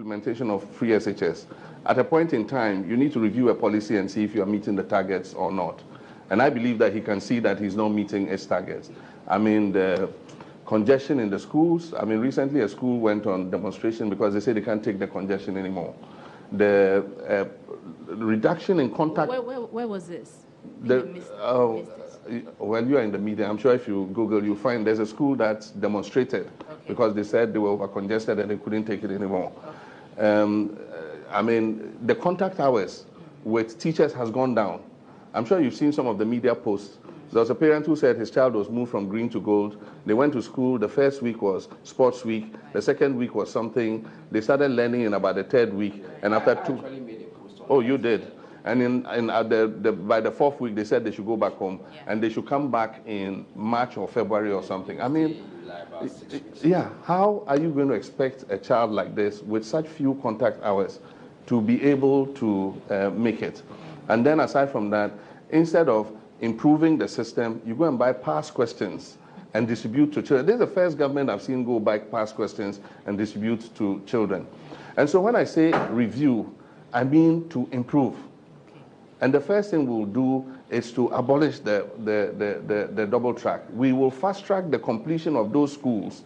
implementation of free SHS, at a point in time, you need to review a policy and see if you are meeting the targets or not. And I believe that he can see that he's not meeting its targets. I mean, the congestion in the schools. I mean, recently a school went on demonstration because they say they can't take the congestion anymore. The reduction in contact. Where was this? Well, you are in the media. I'm sure if you Google, you'll find there's a school that demonstrated because they said they were over congested and they couldn't take it anymore. I mean, the contact hours with teachers has gone down. I'm sure you've seen some of the media posts. There was a parent who said his child was moved from green to gold. They went to school. The first week was sports week. The second week was something. They started learning in about the third week. And after two... Oh, you did. And by the fourth week, they said they should go back home. And they should come back in March or February or something. I mean, yeah, how are you going to expect a child like this with such few contact hours to be able to make it? And then aside from that, instead of improving the system, you go and buy past questions and distribute to children. This is the first government I've seen go buy past questions and distribute to children. And so when I say review, I mean to improve. And the first thing we'll do is to abolish the double track. We will fast track the completion of those schools,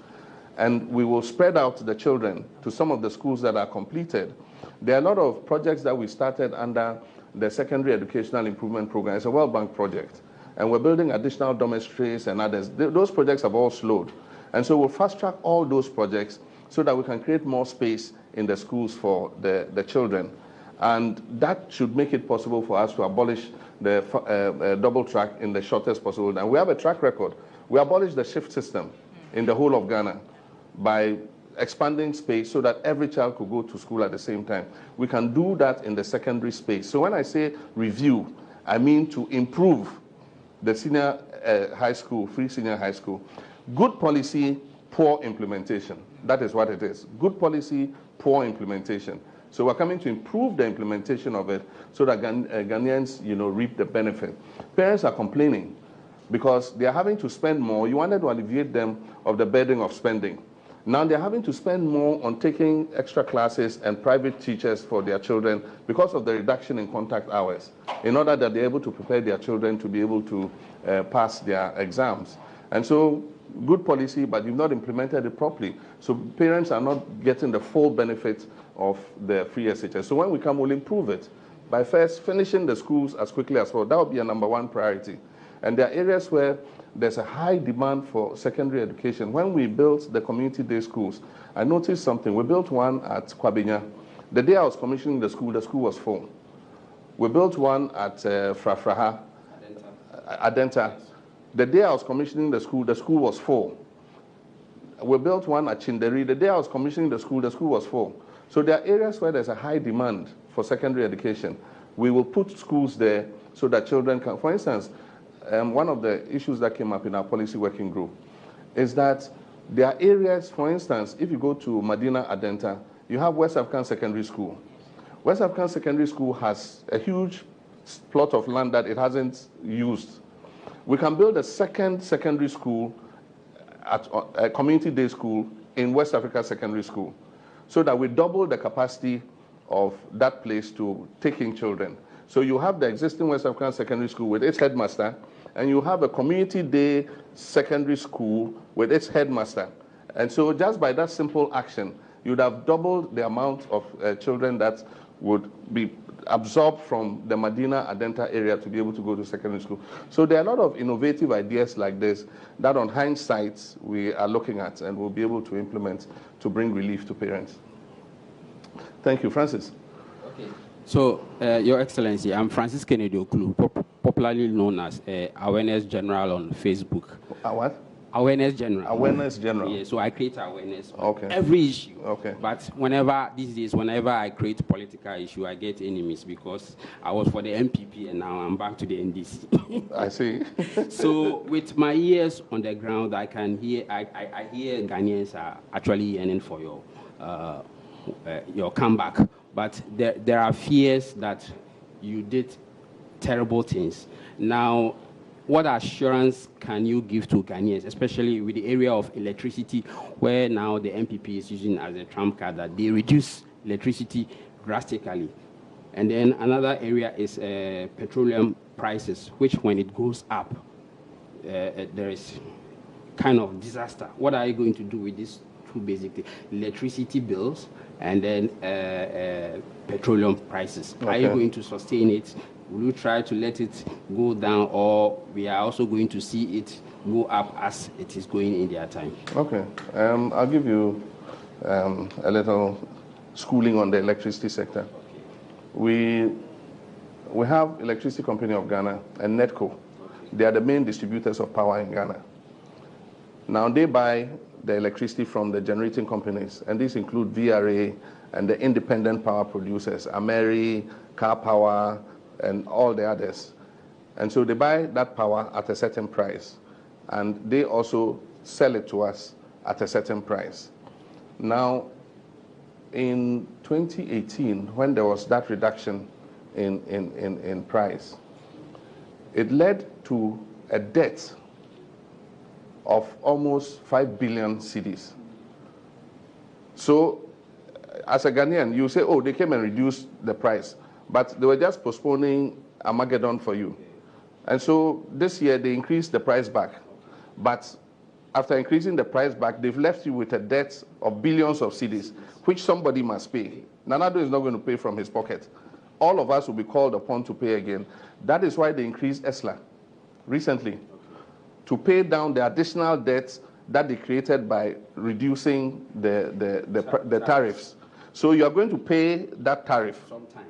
and we will spread out the children to some of the schools that are completed. There are a lot of projects that we started under the Secondary Educational Improvement Program. It's a World Bank project. And we're building additional dormitories and others. Those projects have all slowed. And so we'll fast track all those projects so that we can create more space in the schools for the children. And that should make it possible for us to abolish the double track in the shortest possible time. We have a track record. We abolished the shift system in the whole of Ghana by expanding space so that every child could go to school at the same time. We can do that in the secondary space. So when I say review, I mean to improve the senior high school, free senior high school. Good policy, poor implementation. That is what it is. Good policy, poor implementation. So we're coming to improve the implementation of it so that Ghanaians, reap the benefit. Parents are complaining because they are having to spend more. You wanted to alleviate them of the burden of spending. Now they're having to spend more on taking extra classes and private teachers for their children because of the reduction in contact hours, in order that they're able to prepare their children to be able to pass their exams. And so, good policy, but you've not implemented it properly. So parents are not getting the full benefit of the free SHS. So when we come, we'll improve it by first finishing the schools as quickly as possible. That will be a #1 priority. And there are areas where there's a high demand for secondary education. When we built the community day schools, I noticed something. We built one at Kwabenya. The day I was commissioning the school was full. We built one at Frafraha, Adenta. The day I was commissioning the school was full. We built one at Chinderi. The day I was commissioning the school was full. So there are areas where there's a high demand for secondary education. We will put schools there so that children can, for instance, one of the issues that came up in our policy working group is that there are areas, for instance, if you go to Medina Adenta, you have West African Secondary School. West African Secondary School has a huge plot of land that it hasn't used. We can build a second secondary school, at a community day school in West Africa Secondary School, so that we double the capacity of that place to take in children. So you have the existing West African Secondary School with its headmaster, and you have a community day secondary school with its headmaster. And so just by that simple action, you'd have doubled the amount of children that would be absorbed from the Medina Adenta area to be able to go to secondary school. So there are a lot of innovative ideas like this that on hindsight we are looking at and will be able to implement to bring relief to parents. Thank you. Francis. Okay. So, Your Excellency, I'm Francis Kennedy Okulu, popularly known as Awareness General on Facebook. What? Awareness General. Awareness General. Yeah, so I create awareness on okay. every issue. Okay. But these days, whenever I create political issue, I get enemies because I was for the MPP and now I'm back to the NDC. I see. So with my ears on the ground, I hear Ghanaians are actually yearning for your comeback. But there are fears that you did terrible things. Now, what assurance can you give to Ghanaians, especially with the area of electricity, where now the MPP is using as a trump card that they reduce electricity drastically. And then another area is petroleum prices, which when it goes up, there is kind of disaster. What are you going to do with these two basically? Electricity bills and then petroleum prices. Okay. Are you going to sustain it? Will you try to let it go down, or we are also going to see it go up as it is going in their time? Okay. I'll give you a little schooling on the electricity sector. We have Electricity Company of Ghana and NEDCO. They are the main distributors of power in Ghana. Now they buy the electricity from the generating companies, and these include VRA and the independent power producers, Ameri, Car Power, and all the others. And so they buy that power at a certain price, and they also sell it to us at a certain price. Now, in 2018, when there was that reduction in price, it led to a debt of almost 5 billion cedis. So, as a Ghanaian, you say, oh, they came and reduced the price, but they were just postponing Armageddon for you. And so this year they increased the price back. But after increasing the price back, they've left you with a debt of billions of cedis, which somebody must pay. Nanado is not going to pay from his pocket. All of us will be called upon to pay again. That is why they increased ESLA recently, to pay down the additional debts that they created by reducing the tariffs. So you are going to pay that tariff.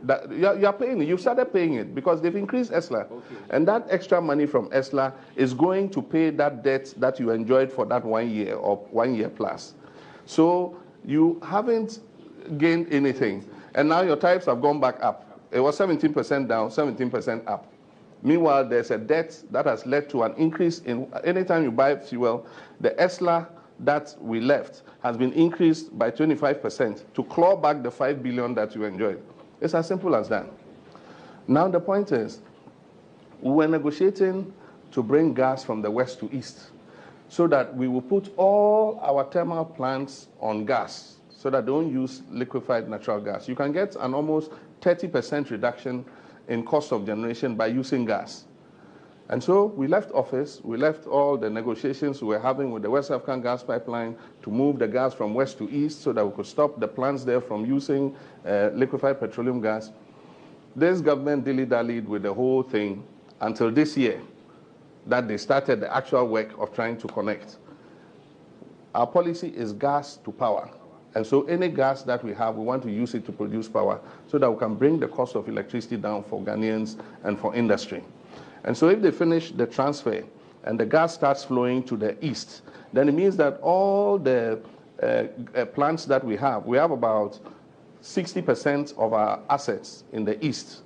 That you are paying it. You've started paying it because they've increased ESLA. Okay. And that extra money from ESLA is going to pay that debt that you enjoyed for that 1 year or 1 year plus. So you haven't gained anything. And now your tariffs have gone back up. It was 17% down, 17% up. Meanwhile, there's a debt that has led to an increase in, anytime you buy fuel, the ESLA that we left has been increased by 25% to claw back the 5 billion that you enjoyed. It's as simple as that. Now the point is, we were negotiating to bring gas from the west to east so that we will put all our thermal plants on gas so that they don't use liquefied natural gas. You can get an almost 30% reduction in cost of generation by using gas. And so we left office, we left all the negotiations we were having with the West African gas pipeline to move the gas from west to east so that we could stop the plants there from using liquefied petroleum gas. This government dilly-dallied with the whole thing until this year that they started the actual work of trying to connect. Our policy is gas to power. And so any gas that we have, we want to use it to produce power so that we can bring the cost of electricity down for Ghanaians and for industry. And so if they finish the transfer and the gas starts flowing to the east, then it means that all the plants that we have about 60% of our assets in the east,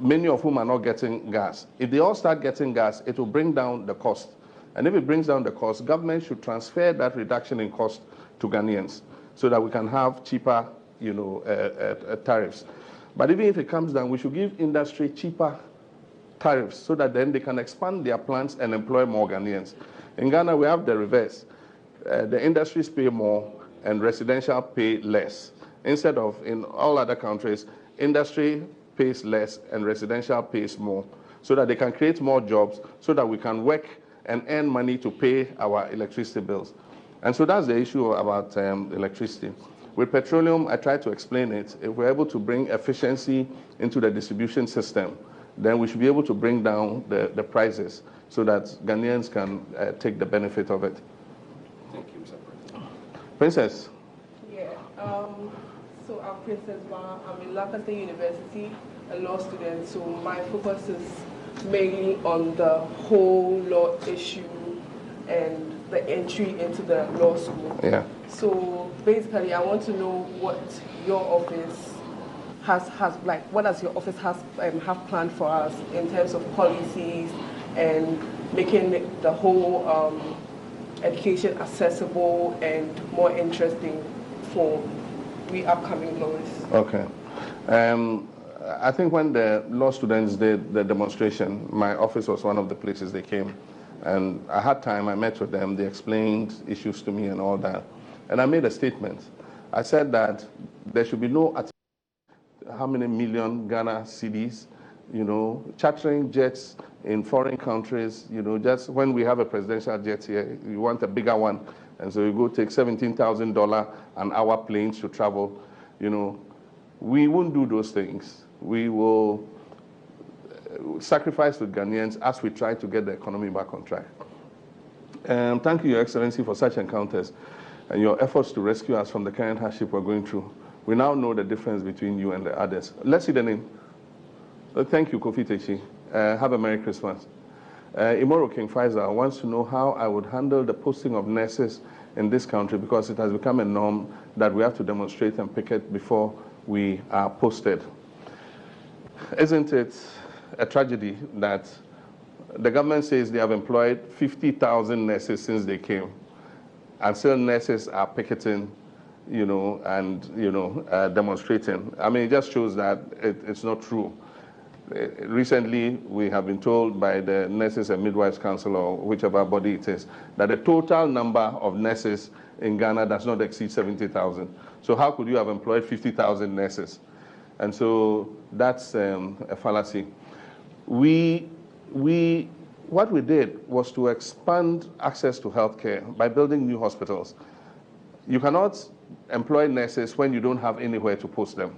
many of whom are not getting gas. If they all start getting gas, it will bring down the cost. And if it brings down the cost, government should transfer that reduction in cost to Ghanaians so that we can have cheaper, tariffs. But even if it comes down, we should give industry cheaper tariffs so that then they can expand their plants and employ more Ghanaians. In Ghana, we have the reverse. The industries pay more and residential pay less. Instead of in all other countries, industry pays less and residential pays more so that they can create more jobs so that we can work and earn money to pay our electricity bills. And so that's the issue about electricity. With petroleum, I try to explain it. If we're able to bring efficiency into the distribution system, then we should be able to bring down the prices so that Ghanaians can take the benefit of it. Thank you, Mr. President. Princess. Yeah, so I'm Princess Ba. I'm in Lancaster University, a law student, so my focus is mainly on the whole law issue and the entry into the law school. Yeah. So basically, I want to know what your office what does your office have planned for us in terms of policies and making the whole education accessible and more interesting for we upcoming lawyers? Okay. I think when the law students did the demonstration, my office was one of the places they came. And I had time, I met with them, they explained issues to me and all that. And I made a statement. I said that there should be no how many million Ghana cedis, chartering jets in foreign countries, just when we have a presidential jet here, you want a bigger one, and so you go take $17,000 an hour planes to travel. We won't do those things. We will sacrifice with Ghanaians as we try to get the economy back on track. Thank you, Your Excellency, for such encounters and your efforts to rescue us from the current hardship we're going through. We now know the difference between you and the others. Let's see the name. Thank you, Kofi Techi. Have a Merry Christmas. Imoro King Faisal wants to know how I would handle the posting of nurses in this country, because it has become a norm that we have to demonstrate and picket before we are posted. Isn't it a tragedy that the government says they have employed 50,000 nurses since they came, and still nurses are picketing, demonstrating? I mean, it just shows that it's not true. Recently, we have been told by the Nurses and Midwives Council, or whichever body it is, that the total number of nurses in Ghana does not exceed 70,000. So how could you have employed 50,000 nurses? And so that's a fallacy. What we did was to expand access to healthcare by building new hospitals. You cannot employ nurses when you don't have anywhere to post them.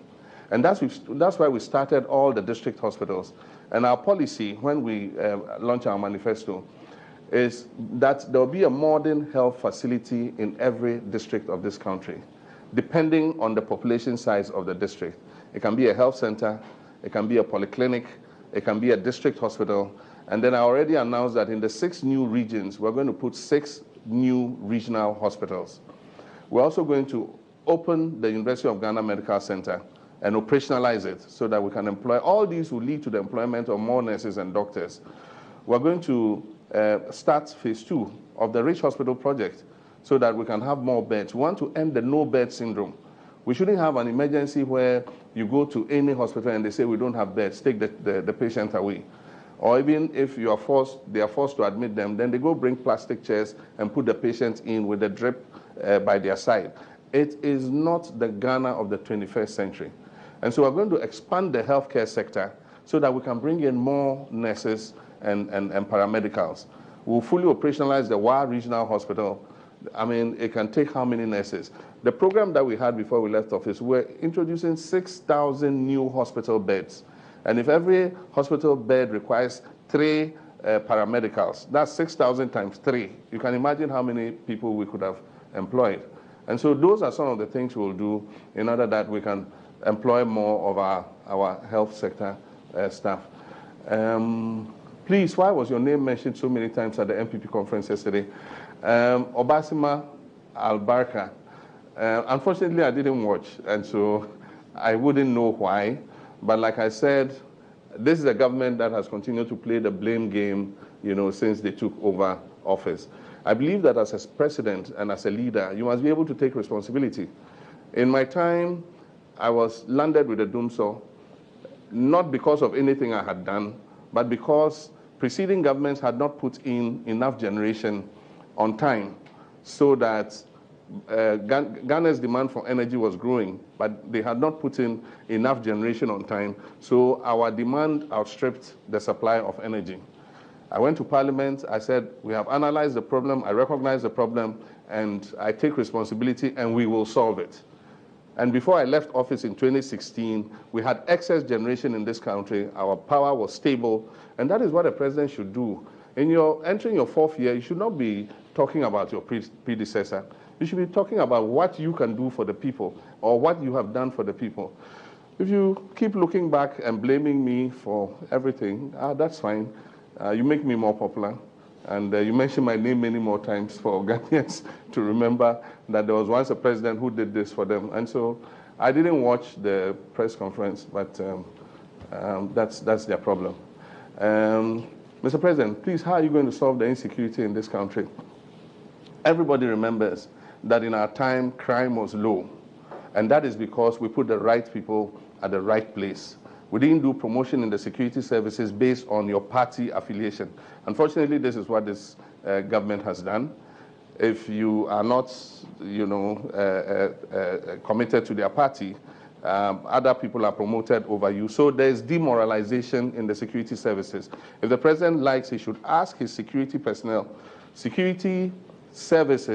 And that's why we started all the district hospitals. And our policy, when we launch our manifesto, is that there will be a modern health facility in every district of this country, depending on the population size of the district. It can be a health center, it can be a polyclinic, it can be a district hospital. And then I already announced that in the 6 new regions, we're going to put 6 new regional hospitals. We're also going to open the University of Ghana Medical Center and operationalize it so that we can employ. All these will lead to the employment of more nurses and doctors. We're going to start phase 2 of the Rich Hospital project so that we can have more beds. We want to end the no-bed syndrome. We shouldn't have an emergency where you go to any hospital and they say, we don't have beds, take the patient away. Or even if they are forced to admit them, then they go bring plastic chairs and put the patient in with a drip by their side. It is not the Ghana of the 21st century. And so we're going to expand the healthcare sector so that we can bring in more nurses and paramedicals. We'll fully operationalize the WA Regional Hospital. I mean, it can take how many nurses? The program that we had before we left office, we're introducing 6,000 new hospital beds. And if every hospital bed requires 3 paramedicals, that's 6,000 times 3. You can imagine how many people we could have employed. And so those are some of the things we'll do in order that we can employ more of our health sector staff. Please, why was your name mentioned so many times at the MPP conference yesterday? Obasima Albarka. Unfortunately, I didn't watch, and so I wouldn't know why. But like I said, this is a government that has continued to play the blame game, since they took over office. I believe that as a president and as a leader, you must be able to take responsibility. In my time, I was landed with a doomsaw, not because of anything I had done, but because preceding governments had not put in enough generation on time so that Ghana's demand for energy was growing, but they had not put in enough generation on time, so our demand outstripped the supply of energy. I went to Parliament, I said, we have analyzed the problem, I recognize the problem, and I take responsibility, and we will solve it. And before I left office in 2016, we had excess generation in this country, our power was stable, and that is what a president should do. In entering your 4th year, you should not be talking about your predecessor. You should be talking about what you can do for the people, or what you have done for the people. If you keep looking back and blaming me for everything, that's fine. You make me more popular. And you mentioned my name many more times for Ghanaians to remember that there was once a president who did this for them. And so I didn't watch the press conference, but that's their problem. Mr. President, please, how are you going to solve the insecurity in this country? Everybody remembers that in our time, crime was low. And that is because we put the right people at the right place. We didn't do promotion in the security services based on your party affiliation. Unfortunately, this is what this government has done. if you are not, committed to their party, other people are promoted over you. So there's demoralization in the security services. If the president likes, he should ask his security personnel. Security service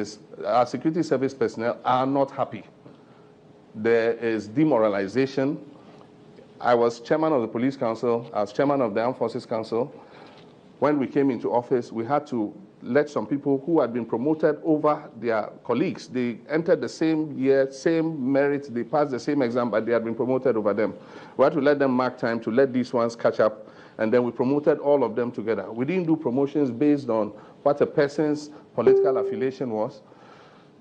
personnel are not happy. There is demoralization. I was chairman of the police council. I was chairman of the Armed Forces Council. When we came into office, we had to let some people who had been promoted over their colleagues. They entered the same year, same merit, they passed the same exam, but they had been promoted over them. We had to let them mark time to let these ones catch up, and then we promoted all of them together. We didn't do promotions based on what a person's political affiliation was.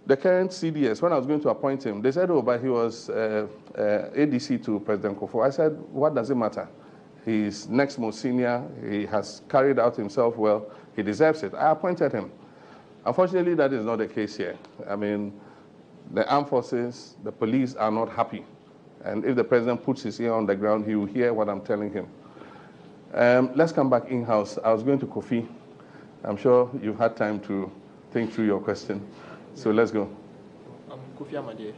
The current CDS, when I was going to appoint him, they said, oh, but he was ADC to President Kufuor. I said, what does it matter? He's next most senior. He has carried out himself well. He deserves it. I appointed him. Unfortunately, that is not the case here. I mean, the armed forces, the police are not happy. And if the president puts his ear on the ground, he will hear what I'm telling him. Let's come back in-house. I was going to Kofi. I'm sure you've had time to think through your question. So let's go. Kofi Amade.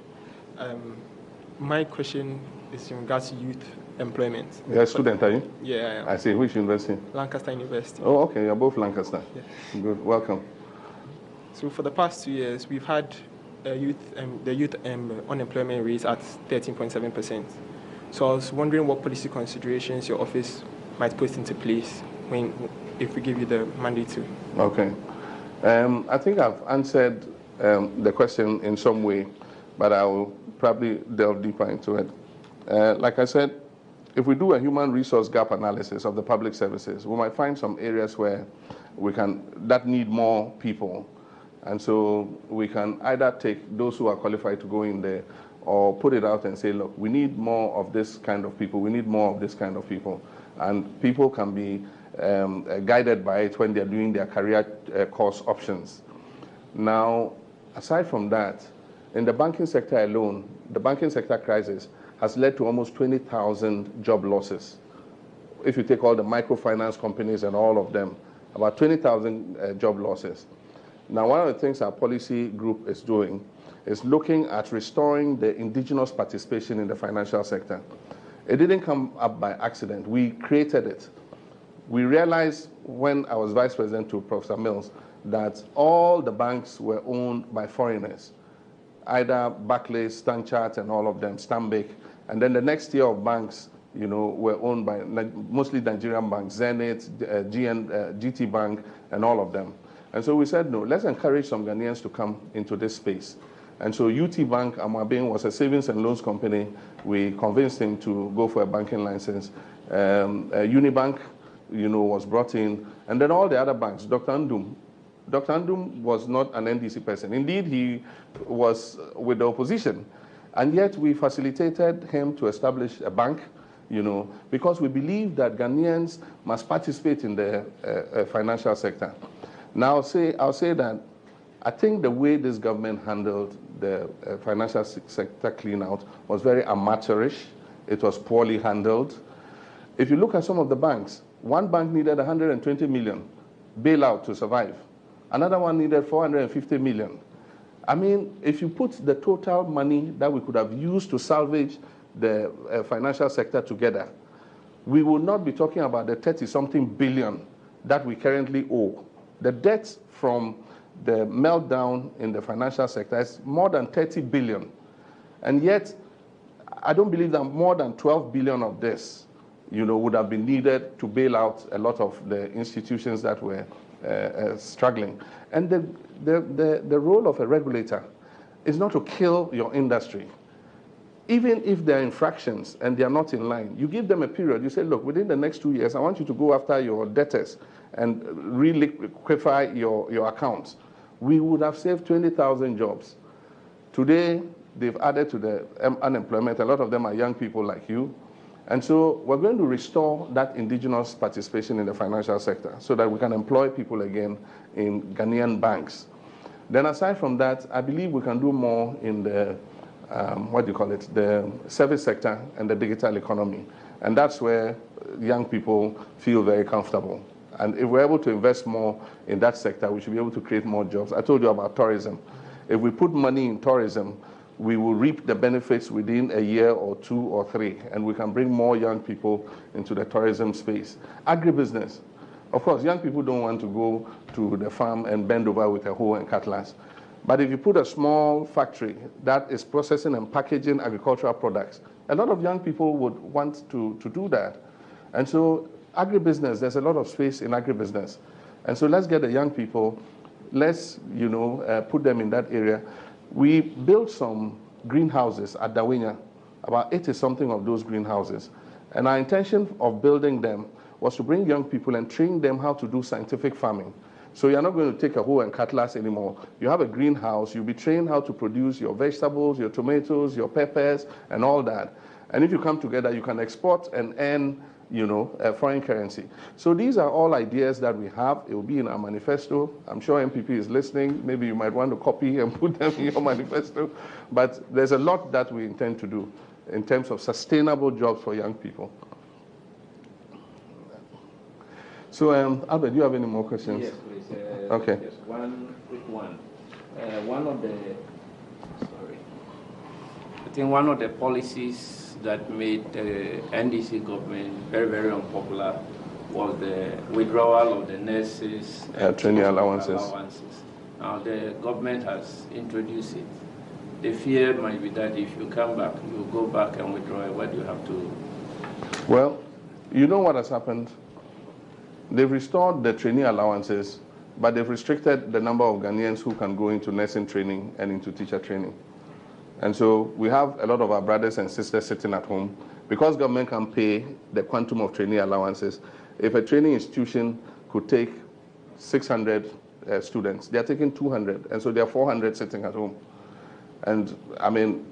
My question is in regards to youth employment. You're a student, are you? Yeah, I am. I see. Which university? Lancaster University. Oh, okay. You're both Lancaster. Yeah. Good. Welcome. So for the past 2 years, we've had the youth unemployment rate at 13.7%. So I was wondering what policy considerations your office might put into place if we give you the mandate to. Okay. I think I've answered the question in some way, but I will probably delve deeper into it. Like I said, if we do a human resource gap analysis of the public services, we might find some areas where that need more people. And so we can either take those who are qualified to go in there or put it out and say, look, we need more of this kind of people. We need more of this kind of people. And people can be guided by it when they're doing their career course options. Now, aside from that, in the banking sector alone, the banking sector crisis has led to almost 20,000 job losses. If you take all the microfinance companies and all of them, about 20,000 job losses. Now, one of the things our policy group is doing is looking at restoring the indigenous participation in the financial sector. It didn't come up by accident. We created it. We realized when I was vice president to Professor Mills that all the banks were owned by foreigners, either Barclays, Standard Chartered, and all of them, Stanbic. And then the next tier of banks, were owned by mostly Nigerian banks, Zenith, GT Bank, and all of them. And so we said, no, let's encourage some Ghanaians to come into this space. And so UT Bank, Amabin, was a savings and loans company. We convinced him to go for a banking license. Unibank, was brought in. And then all the other banks, Dr. Ndum. Dr. Ndum was not an NDC person. Indeed, he was with the opposition. And yet we facilitated him to establish a bank, because we believe that Ghanaians must participate in the financial sector. Now, I'll say that I think the way this government handled the financial sector clean-out was very amateurish. It was poorly handled. If you look at some of the banks, one bank needed 120 million bailout to survive. Another one needed 450 million. I mean, if you put the total money that we could have used to salvage the financial sector together, we would not be talking about the 30-something billion that we currently owe. The debt from the meltdown in the financial sector is more than 30 billion. And yet, I don't believe that more than 12 billion of this, would have been needed to bail out a lot of the institutions that were struggling. And the role of a regulator is not to kill your industry. Even if there are infractions and they are not in line, you give them a period. You say, look, within the next 2 years, I want you to go after your debtors and re-liquefy your accounts. We would have saved 20,000 jobs. Today, they've added to the unemployment. A lot of them are young people like you. And so we're going to restore that indigenous participation in the financial sector so that we can employ people again in Ghanaian banks. Then aside from that, I believe we can do more in the, the service sector and the digital economy. And that's where young people feel very comfortable. And if we're able to invest more in that sector, we should be able to create more jobs. I told you about tourism. If we put money in tourism, we will reap the benefits within a year or 2 or 3, and we can bring more young people into the tourism space. Agribusiness. Of course, young people don't want to go to the farm and bend over with a hoe and cutlass. But if you put a small factory that is processing and packaging agricultural products, a lot of young people would want to do that. And so agribusiness, there's a lot of space in agribusiness. And so let's get the young people, let's put them in that area. We built some greenhouses at Dawinya, about 80-something of those greenhouses. And our intention of building them was to bring young people and train them how to do scientific farming. So you're not going to take a hoe and cutlass anymore. You have a greenhouse, you'll be trained how to produce your vegetables, your tomatoes, your peppers, and all that. And if you come together, you can export and earn a foreign currency. So these are all ideas that we have. It will be in our manifesto. I'm sure MPP is listening. Maybe you might want to copy and put them in your manifesto. But there's a lot that we intend to do in terms of sustainable jobs for young people. So, Albert, do you have any more questions? Yes, please. Okay. Just one quick one. I think one of the policies that made the NDC government very, very unpopular was the withdrawal of the nurses trainee allowances. Now the government has introduced it. The fear might be that if you come back, you go back and withdraw. What do you have to? Well, you know what has happened? They've restored the trainee allowances, but they've restricted the number of Ghanaians who can go into nursing training and into teacher training. And so we have a lot of our brothers and sisters sitting at home. Because government can pay the quantum of trainee allowances, if a training institution could take 600 students, they're taking 200, and so there are 400 sitting at home. And I mean,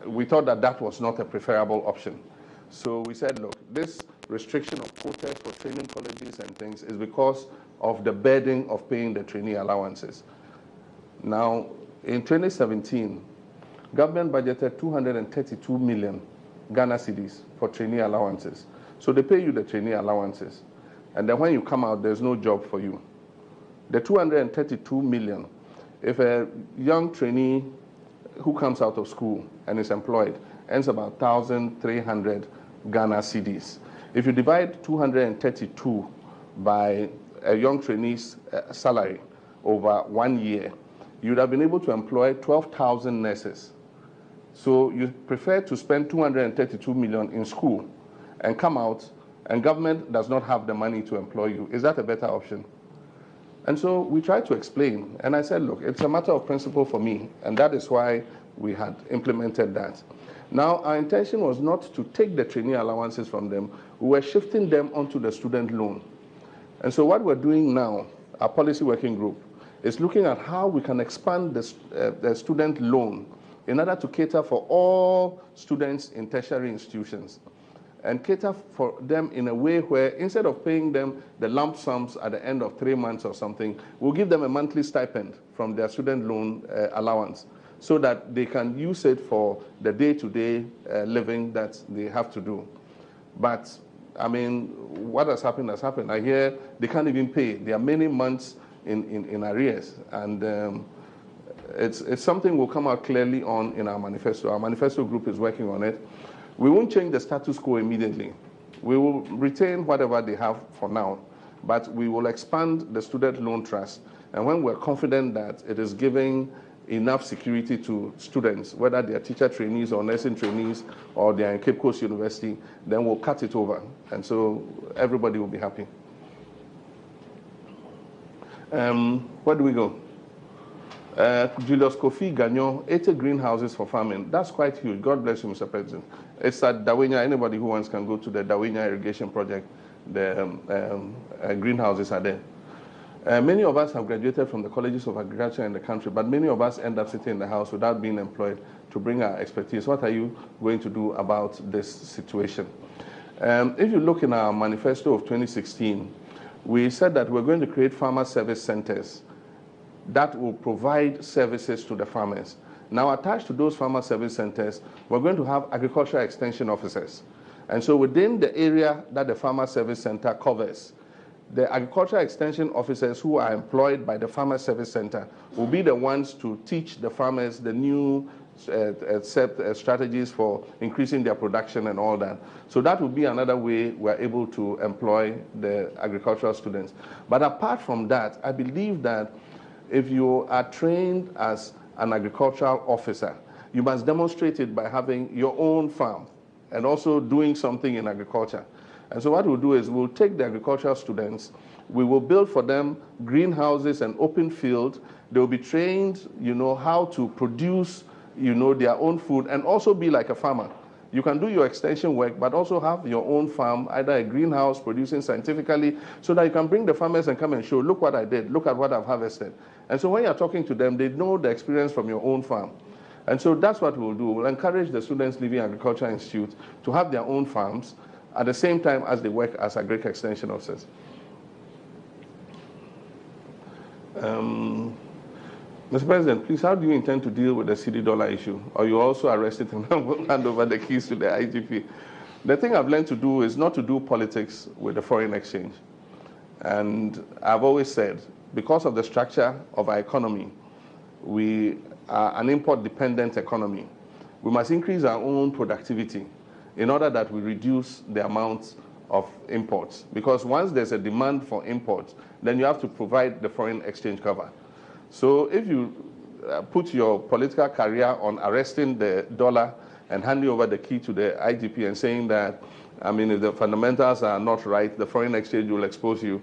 we thought that that was not a preferable option. So we said, look, this restriction of quotas for training colleges and things is because of the burden of paying the trainee allowances. Now, in 2017, government budgeted 232 million Ghana cedis for trainee allowances. So they pay you the trainee allowances. And then when you come out, there's no job for you. The 232 million, if a young trainee who comes out of school and is employed earns about 1,300 Ghana cedis. If you divide 232 by a young trainee's salary over 1 year, you would have been able to employ 12,000 nurses. So you prefer to spend 232 million in school and come out, and government does not have the money to employ you. Is that a better option? And so we tried to explain, and I said, look, it's a matter of principle for me, and that is why we had implemented that. Now, our intention was not to take the trainee allowances from them. We were shifting them onto the student loan. And so what we're doing now, our policy working group, is looking at how we can expand the student loan in order to cater for all students in tertiary institutions and cater for them in a way where instead of paying them the lump sums at the end of 3 months or something, we'll give them a monthly stipend from their student loan allowance so that they can use it for the day-to-day living that they have to do. But, I mean, what has happened has happened. I hear they can't even pay. There are many months in arrears, and it's something we'll come out clearly on in our manifesto. Our manifesto group is working on it. We won't change the status quo immediately. We will retain whatever they have for now, but we will expand the student loan trust. And when we're confident that it is giving enough security to students, whether they are teacher trainees or nursing trainees or they are in Cape Coast University, then we'll cut it over. And so everybody will be happy. Where do we go? Julius Kofi Gagnon, 80 greenhouses for farming. That's quite huge. God bless you, Mr. President. It's at Dawinya. Anybody who wants can go to the Dawinya irrigation project. The greenhouses are there. Many of us have graduated from the colleges of agriculture in the country, but many of us end up sitting in the house without being employed to bring our expertise. What are you going to do about this situation? If you look in our manifesto of 2016, we said that we're going to create farmer service centers that will provide services to the farmers. Now, attached to those farmer service centers, we're going to have agricultural extension officers. And so within the area that the farmer service center covers, the agricultural extension officers who are employed by the Farmer Service Center will be the ones to teach the farmers the new strategies for increasing their production and all that. So that would be another way we're able to employ the agricultural students. But apart from that, I believe that if you are trained as an agricultural officer, you must demonstrate it by having your own farm and also doing something in agriculture. And so what we'll do is we'll take the agricultural students, we will build for them greenhouses and open field. They'll be trained, how to produce, their own food and also be like a farmer. You can do your extension work, but also have your own farm, either a greenhouse producing scientifically, so that you can bring the farmers and come and show, look what I did, look at what I've harvested. And so when you're talking to them, they know the experience from your own farm. And so that's what we'll do. We'll encourage the students leaving Agricultural Institute to have their own farms at the same time as they work as agric extension officers. Mr. President, please, how do you intend to deal with the CD dollar issue? Or you also arrest it and hand over the keys to the IGP? The thing I've learned to do is not to do politics with the foreign exchange. And I've always said, because of the structure of our economy, we are an import-dependent economy. We must increase our own productivity in order that we reduce the amount of imports. Because once there's a demand for imports, then you have to provide the foreign exchange cover. So if you put your political career on arresting the dollar and handing over the key to the IGP and saying that, if the fundamentals are not right, the foreign exchange will expose you,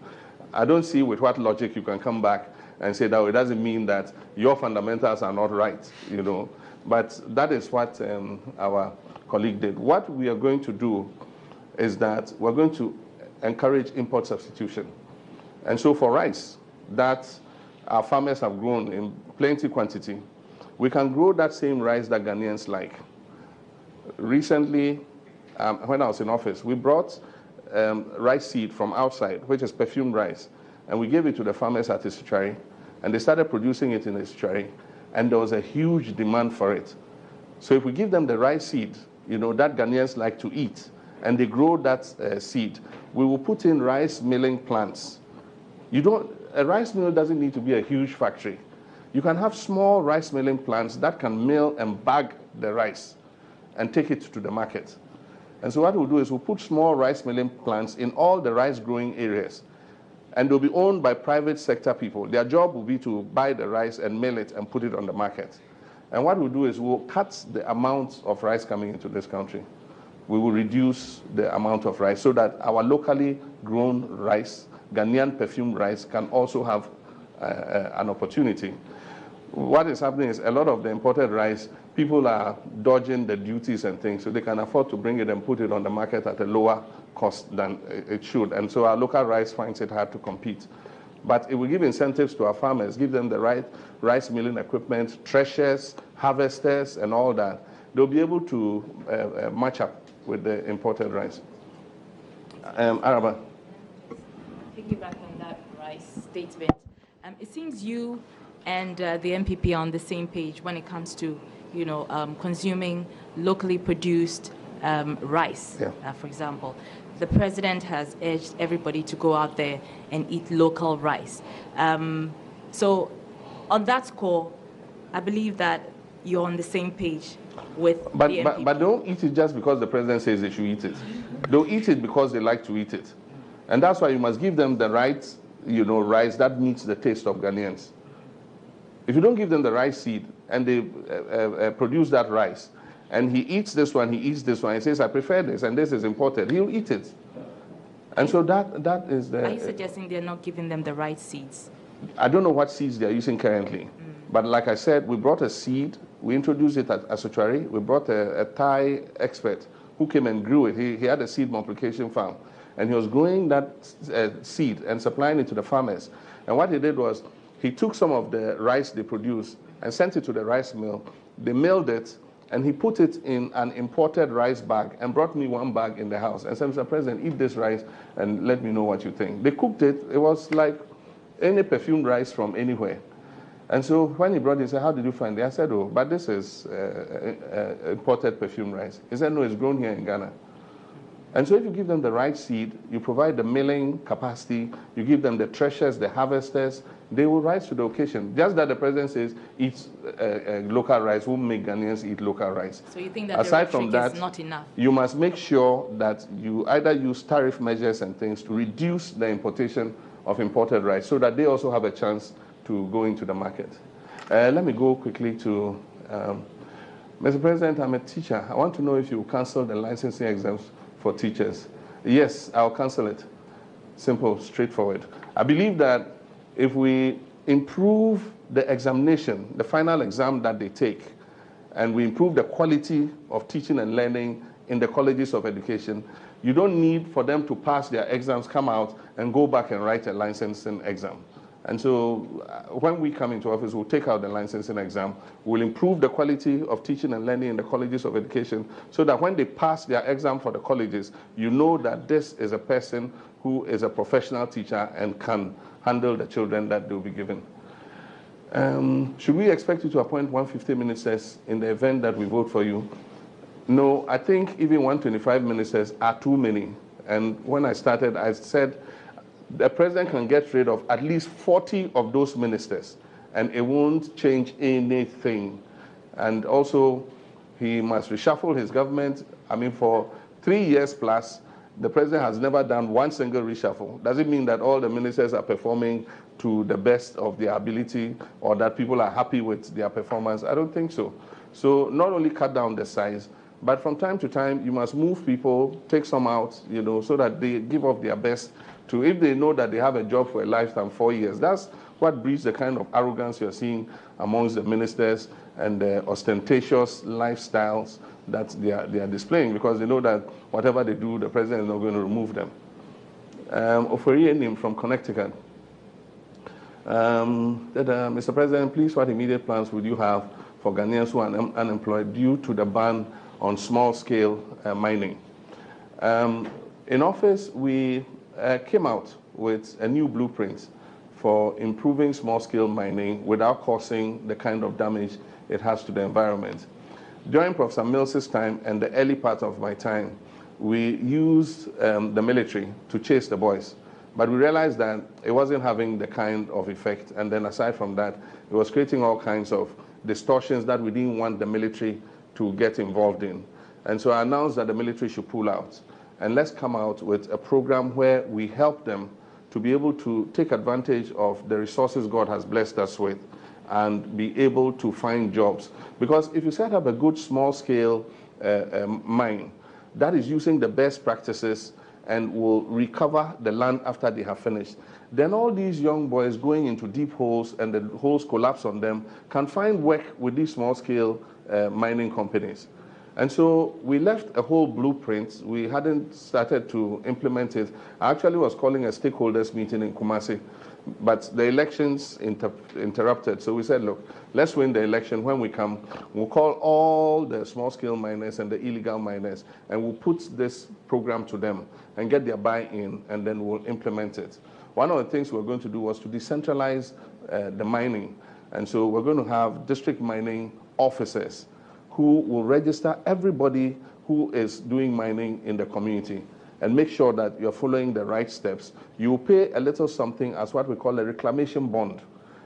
I don't see with what logic you can come back and say that it doesn't mean that your fundamentals are not right, But that is what our colleague did. What we are going to do is that we're going to encourage import substitution. And so for rice, that our farmers have grown in plenty quantity, we can grow that same rice that Ghanaians like. Recently, when I was in office, we brought rice seed from outside, which is perfumed rice, and we gave it to the farmers at Isuchari, and they started producing it in Isuchari, and there was a huge demand for it. So if we give them the rice seed, that Ghanaians like to eat, and they grow that seed, we will put in rice milling plants. A rice mill doesn't need to be a huge factory. You can have small rice milling plants that can mill and bag the rice and take it to the market. And so what we'll do is we'll put small rice milling plants in all the rice growing areas, and they'll be owned by private sector people. Their job will be to buy the rice and mill it and put it on the market. And what we'll do is we'll cut the amount of rice coming into this country. We will reduce the amount of rice so that our locally grown rice, Ghanaian perfumed rice, can also have an opportunity. What is happening is a lot of the imported rice, people are dodging the duties and things, so they can afford to bring it and put it on the market at a lower cost than it should. And so our local rice finds it hard to compete. But it will give incentives to our farmers, give them the right rice milling equipment, threshers, harvesters, and all that. They'll be able to match up with the imported rice. Araba. Piggyback on that rice statement. It seems you and the MPP are on the same page when it comes to, consuming locally produced rice, for example. The president has urged everybody to go out there and eat local rice. So on that score, I believe that you're on the same page with the MPP. But don't eat it just because the president says they should eat it. They'll eat it because they like to eat it. And that's why you must give them the right, rice that meets the taste of Ghanaians. If you don't give them the rice seed and they produce that rice, and he eats this one, he says, I prefer this, and this is imported, he'll eat it. And so that is the... Are you suggesting they're not giving them the right seeds? I don't know what seeds they're using currently. But like I said, we brought a seed, we introduced it at Asuchari, we brought a Thai expert who came and grew it. He had a seed multiplication farm, and he was growing that seed and supplying it to the farmers. And what he did was, he took some of the rice they produced and sent it to the rice mill. They milled it, and he put it in an imported rice bag and brought me one bag in the house and said, Mr. President, eat this rice and let me know what you think. They cooked it. It was like any perfumed rice from anywhere. And so when he brought it, he said, how did you find it? I said, oh, but this is imported perfumed rice. He said, no, it's grown here in Ghana. And so if you give them the right seed, you provide the milling capacity, you give them the threshers, the harvesters, they will rise to the occasion. Just that the president says, eat local rice, who make Ghanaians eat local rice. So you think that aside the from that, is not enough? You must make sure that you either use tariff measures and things to reduce the importation of imported rice so that they also have a chance to go into the market. Let me go quickly to, Mr. President, I'm a teacher. I want to know if you will cancel the licensing exams for teachers. Yes, I'll cancel it. Simple, straightforward. I believe that if we improve the examination, the final exam that they take, and we improve the quality of teaching and learning in the colleges of education, you don't need for them to pass their exams, come out, and go back and write a licensing exam. And so when we come into office, we'll take out the licensing exam, we'll improve the quality of teaching and learning in the colleges of education so that when they pass their exam for the colleges, you know that this is a person who is a professional teacher and can handle the children that they'll be given. Should we expect you to appoint 150 ministers in the event that we vote for you? No, I think even 125 ministers are too many. And when I started, I said, the president can get rid of at least 40 of those ministers, and it won't change anything. And also, he must reshuffle his government. I mean, for 3 years plus, the president has never done one single reshuffle. Does it mean that all the ministers are performing to the best of their ability or that people are happy with their performance? I don't think so. So not only cut down the size, but from time to time, you must move people, take some out, so that they give up their best to, if they know that they have a job for a lifetime, 4 years. That's what breeds the kind of arrogance you're seeing amongst the ministers and the ostentatious lifestyles that they are displaying, because they know that whatever they do, the president is not going to remove them. Ofori from Connecticut. Mr. President, please, what immediate plans would you have for Ghanaians who are unemployed due to the ban on small-scale mining? In office, we came out with a new blueprint for improving small-scale mining without causing the kind of damage it has to the environment. During Professor Mills's time and the early part of my time, we used the military to chase the boys. But we realized that it wasn't having the kind of effect. And then aside from that, it was creating all kinds of distortions that we didn't want the military to get involved in. And so I announced that the military should pull out. And let's come out with a program where we help them to be able to take advantage of the resources God has blessed us with and be able to find jobs. Because if you set up a good small-scale mine that is using the best practices and will recover the land after they have finished, then all these young boys going into deep holes and the holes collapse on them can find work with these small-scale mining companies. And so we left a whole blueprint. We hadn't started to implement it. I actually was calling a stakeholders meeting in Kumasi, but the elections interrupted. So we said, look, let's win the election. When we come, we'll call all the small-scale miners and the illegal miners, and we'll put this program to them and get their buy-in, and then we'll implement it. One of the things we're going to do was to decentralize the mining. And so we're going to have district mining officers who will register everybody who is doing mining in the community and make sure that you're following the right steps. You will pay a little something as what we call a reclamation bond.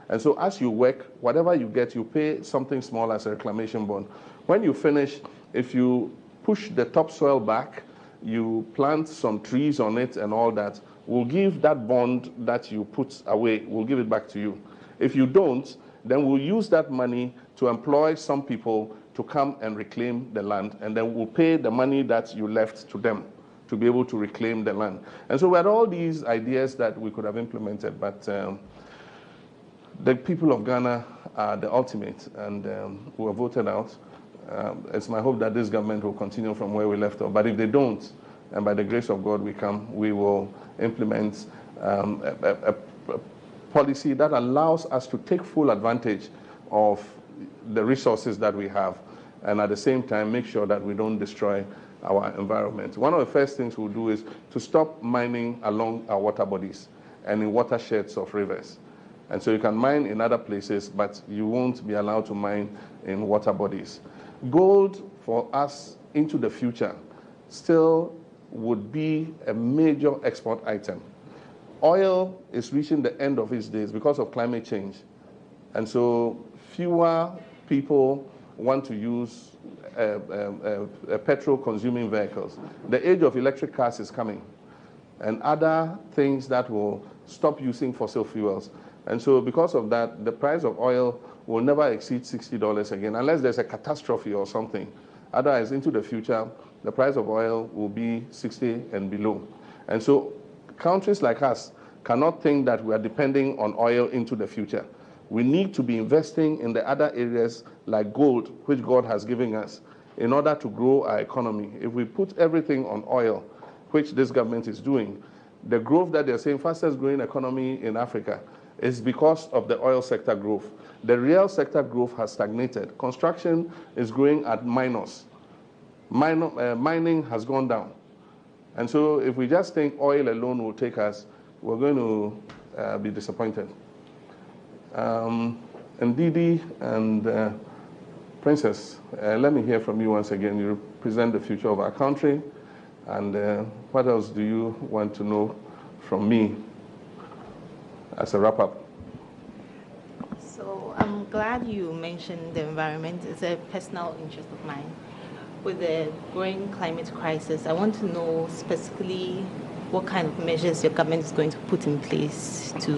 And so as you work, whatever you get, you pay something small as a reclamation bond. When you finish, if you push the topsoil back, you plant some trees on it and all that, we'll give that bond that you put away, we'll give it back to you. If you don't, then we'll use that money to employ some people to come and reclaim the land, and then we'll pay the money that you left to them to be able to reclaim the land. And so we had all these ideas that we could have implemented, but the people of Ghana are the ultimate, and who were voted out. It's my hope that this government will continue from where we left off. But if they don't, and by the grace of God we will implement a policy that allows us to take full advantage of the resources that we have, and at the same time make sure that we don't destroy our environment. One of the first things we'll do is to stop mining along our water bodies and in watersheds of rivers. And so you can mine in other places, but you won't be allowed to mine in water bodies. Gold for us into the future still would be a major export item. Oil is reaching the end of its days because of climate change. And so fewer people want to use petrol-consuming vehicles. The age of electric cars is coming, and other things that will stop using fossil fuels. And so because of that, the price of oil will never exceed $60 again, unless there's a catastrophe or something. Otherwise, into the future, the price of oil will be 60 and below. And so countries like us cannot think that we are depending on oil into the future. We need to be investing in the other areas like gold, which God has given us, in order to grow our economy. If we put everything on oil, which this government is doing, the growth that they're saying, fastest growing economy in Africa, is because of the oil sector growth. The real sector growth has stagnated. Construction is growing at minus. Mining has gone down. And so if we just think oil alone will take us, we're going to be disappointed. And Didi and Princess, let me hear from you once again. You represent the future of our country. And what else do you want to know from me as a wrap-up? So I'm glad you mentioned the environment. It's a personal interest of mine. With the growing climate crisis, I want to know specifically what kind of measures your government is going to put in place to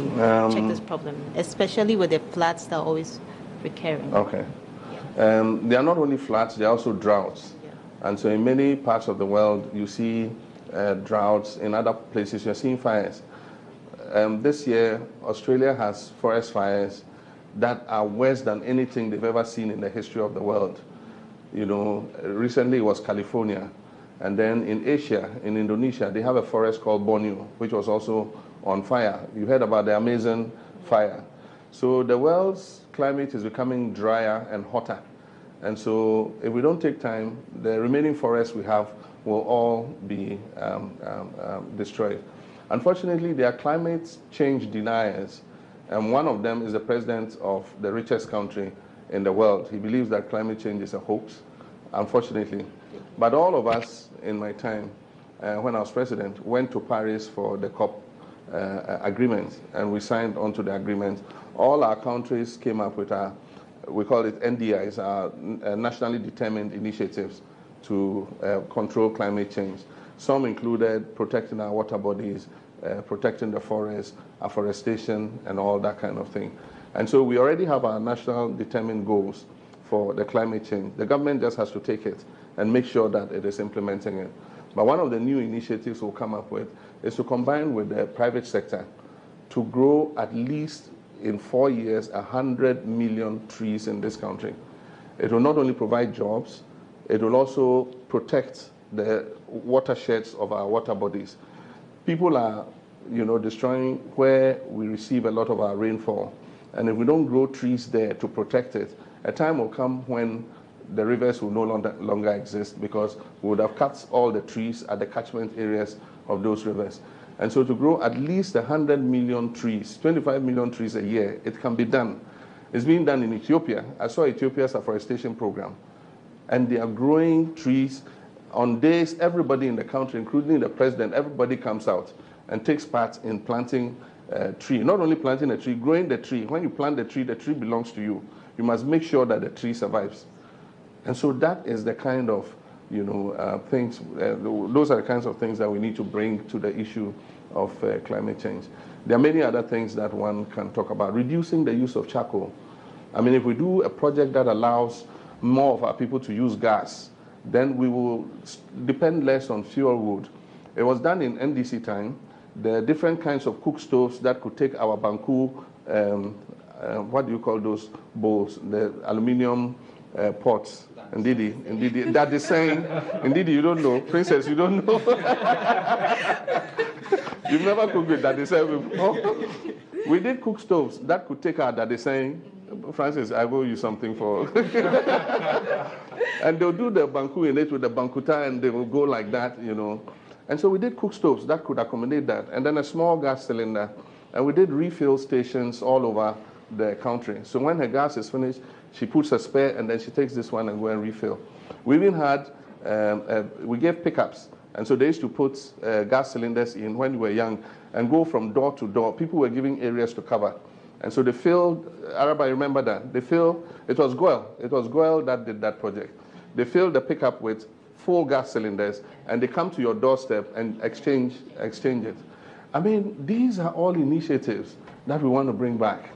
check this problem, especially with the floods that are always recurring. Okay. Yeah. They are not only floods, they are also droughts. Yeah. And so in many parts of the world, you see droughts. In other places, you're seeing fires. This year, Australia has forest fires that are worse than anything they've ever seen in the history of the world. You know, recently it was California. And then in Asia, in Indonesia, they have a forest called Borneo, which was also on fire. You heard about the Amazon fire. So the world's climate is becoming drier and hotter. And so if we don't take time, the remaining forests we have will all be destroyed. Unfortunately, there are climate change deniers. And one of them is the president of the richest country in the world. He believes that climate change is a hoax, unfortunately. But all of us in my time, when I was president, went to Paris for the COP agreement, and we signed onto the agreement. All our countries came up with we call it NDIs, our nationally determined initiatives to control climate change. Some included protecting our water bodies, protecting the forest, afforestation, and all that kind of thing. And so we already have our national determined goals for the climate change. The government just has to take it and make sure that it is implementing it. But one of the new initiatives we'll come up with is to combine with the private sector to grow at least in 4 years 100 million trees in this country. It will not only provide jobs, it will also protect the watersheds of our water bodies. People are, destroying where we receive a lot of our rainfall. And if we don't grow trees there to protect it, a time will come when the rivers will no longer exist because we would have cut all the trees at the catchment areas of those rivers. And so to grow at least 100 million trees, 25 million trees a year, it can be done. It's being done in Ethiopia. I saw Ethiopia's afforestation program. And they are growing trees. On days, everybody in the country, including the president, everybody comes out and takes part in planting a tree. Not only planting a tree, growing the tree. When you plant the tree belongs to you. You must make sure that the tree survives. And so that is the kind of, things, those are the kinds of things that we need to bring to the issue of climate change. There are many other things that one can talk about. Reducing the use of charcoal. I mean, if we do a project that allows more of our people to use gas, then we will depend less on fuel wood. It was done in NDC time. There are different kinds of cook stoves that could take our Banku, what do you call those bowls? The aluminium pots. Indeed, that is saying, indeed, you don't know. Princess, you don't know. You've never cooked with that is saying before. We did cook stoves that could take our that is saying. Francis, I owe you something for. And they'll do the banku in it with the bankuta, and they will go like that, And so we did cook stoves that could accommodate that, and then a small gas cylinder. And we did refill stations all over the country. So when her gas is finished, she puts a spare, and then she takes this one and go and refill. We even had, we gave pickups And so they used to put gas cylinders in when we were young and go from door to door. People were giving areas to cover. And so they filled, Arab, I remember that, they filled, it was Goel that did that project. They filled the pickup with full gas cylinders, and they come to your doorstep and exchange it. I mean, these are all initiatives that we want to bring back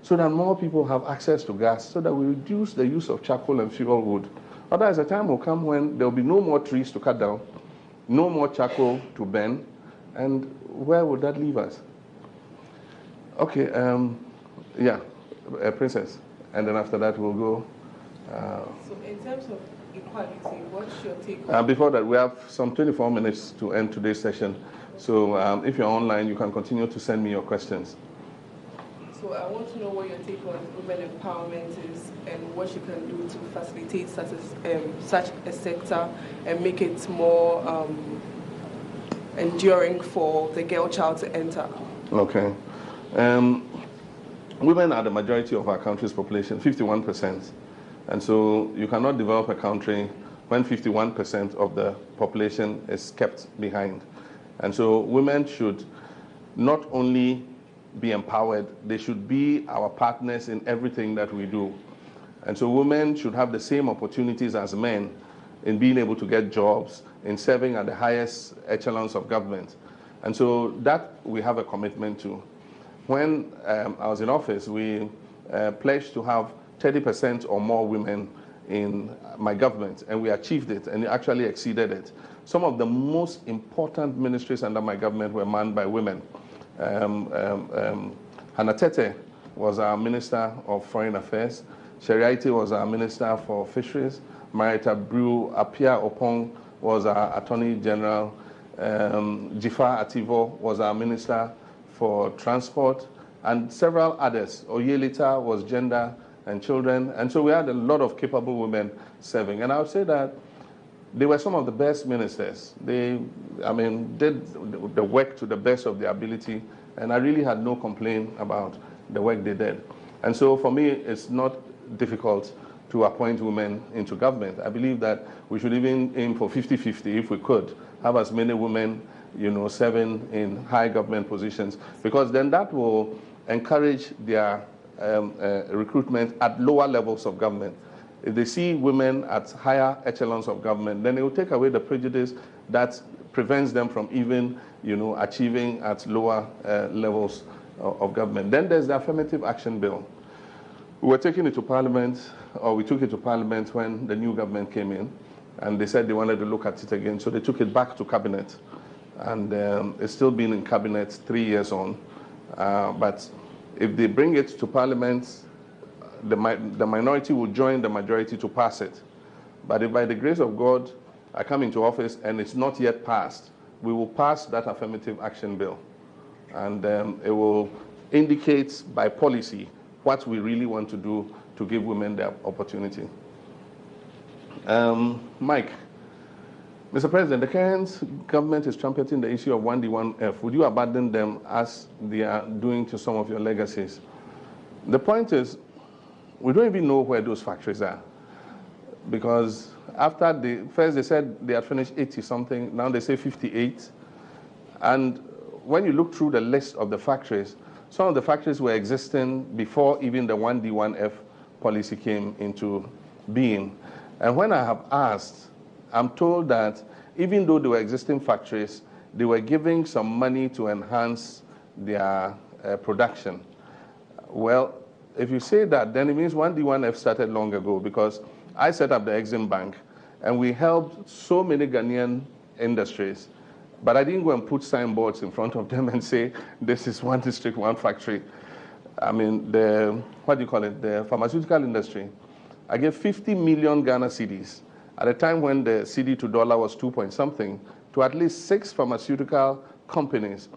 so that more people have access to gas, so that we reduce the use of charcoal and fuel wood. Otherwise, a time will come when there will be no more trees to cut down, no more charcoal to burn, and where would that leave us? Okay, Princess, and then after that we'll go. So in terms of equality, what's your take on before that, we have some 24 minutes to end today's session. So if you're online, you can continue to send me your questions. So I want to know what your take on women empowerment is and what you can do to facilitate such a sector and make it more enduring for the girl child to enter. Okay. Women are the majority of our country's population, 51%. And so you cannot develop a country when 51% of the population is kept behind. And so women should not only be empowered, they should be our partners in everything that we do. And so women should have the same opportunities as men in being able to get jobs, in serving at the highest echelons of government. And so that we have a commitment to. When I was in office, we pledged to have 30% or more women in my government, and we achieved it, and actually exceeded it. Some of the most important ministries under my government were manned by women. Hannah Tete was our Minister of Foreign Affairs. Sheriaiti was our Minister for Fisheries. Marita Brew Apia Opong was our Attorney General. Jifa Ativo was our Minister for Transport, and several others. Oyelita was Gender and Children. And so we had a lot of capable women serving. And I would say that they were some of the best ministers. They, did the work to the best of their ability, and I really had no complaint about the work they did. And so for me, it's not difficult to appoint women into government. I believe that we should even aim for 50-50 if we could, have as many women, serving in high government positions, because then that will encourage their recruitment at lower levels of government. If they see women at higher echelons of government, then it will take away the prejudice that prevents them from even, achieving at lower levels of government. Then there's the Affirmative Action Bill. We were taking it to Parliament, or we took it to Parliament when the new government came in, and they said they wanted to look at it again, so they took it back to Cabinet. And it's still been in Cabinet 3 years on. But if they bring it to Parliament, the minority will join the majority to pass it. But if by the grace of God I come into office and it's not yet passed, we will pass that Affirmative Action Bill. And it will indicate by policy what we really want to do to give women the opportunity. Mike, Mr. President, the current government is trumpeting the issue of 1D1F. Would you abandon them as they are doing to some of your legacies? The point is, we don't even know where those factories are. Because after first they said they had finished 80-something, now they say 58. And when you look through the list of the factories, some of the factories were existing before even the 1D1F policy came into being. And when I have asked, I'm told that even though they were existing factories, they were giving some money to enhance their production. Well, if you say that, then it means 1D1F started long ago, because I set up the Exim Bank, and we helped so many Ghanaian industries, but I didn't go and put signboards in front of them and say, this is one district, one factory. I mean, the pharmaceutical industry, I gave 50 million Ghana cedis at a time when the cedi to dollar was 2 point something, to at least 6 pharmaceutical companies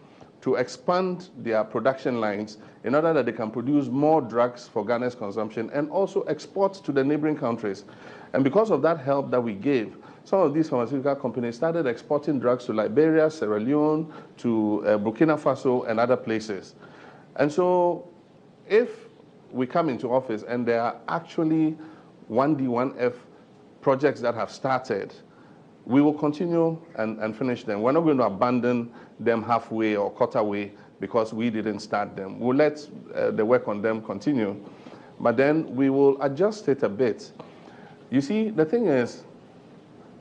to expand their production lines in order that they can produce more drugs for Ghana's consumption and also export to the neighboring countries. And because of that help that we gave, some of these pharmaceutical companies started exporting drugs to Liberia, Sierra Leone, to Burkina Faso, and other places. And so if we come into office and there are actually 1D1F projects that have started, we will continue and finish them. We're not going to abandon them halfway or quarter way because we didn't start them. We'll let the work on them continue, but then we will adjust it a bit. You see, the thing is,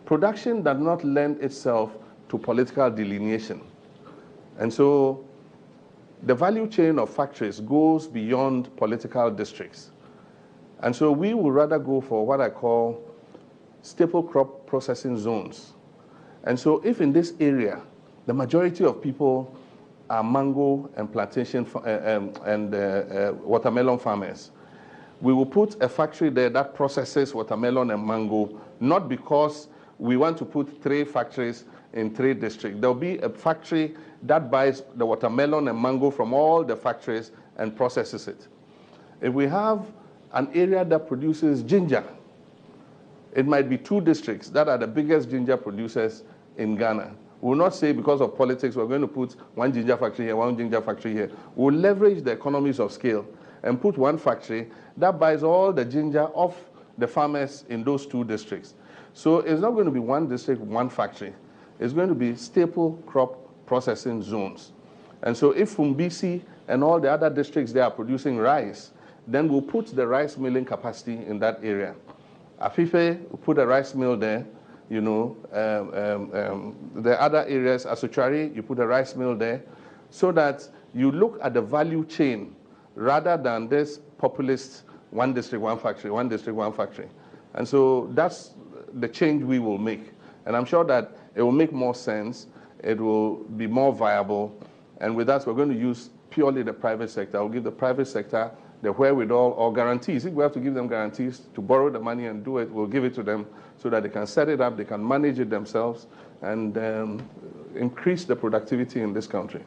production does not lend itself to political delineation. And so the value chain of factories goes beyond political districts. And so we would rather go for what I call staple crop processing zones. And so if in this area, the majority of people are mango and plantation and watermelon farmers, we will put a factory there that processes watermelon and mango, not because we want to put 3 factories in 3 districts. There'll be a factory that buys the watermelon and mango from all the factories and processes it. If we have an area that produces ginger, it might be 2 districts that are the biggest ginger producers in Ghana. We will not say because of politics we're going to put 1 ginger factory here, 1 ginger factory here. We'll leverage the economies of scale and put 1 factory that buys all the ginger off the farmers in those 2 districts. So it's not going to be 1 district, 1 factory. It's going to be staple crop processing zones. And so if Fumbisi and all the other districts they are producing rice, then we'll put the rice milling capacity in that area. Afife, we'll put a rice mill there. You know, the other areas, Asuchari, you put a rice mill there, so that you look at the value chain rather than this populist 1 district, 1 factory, 1 district, 1 factory. And so that's the change we will make. And I'm sure that it will make more sense, it will be more viable, and with that we're going to use purely the private sector. I'll give the private sector the wherewithal or guarantees. If we have to give them guarantees to borrow the money and do it, we'll give it to them so that they can set it up, they can manage it themselves, and increase the productivity in this country.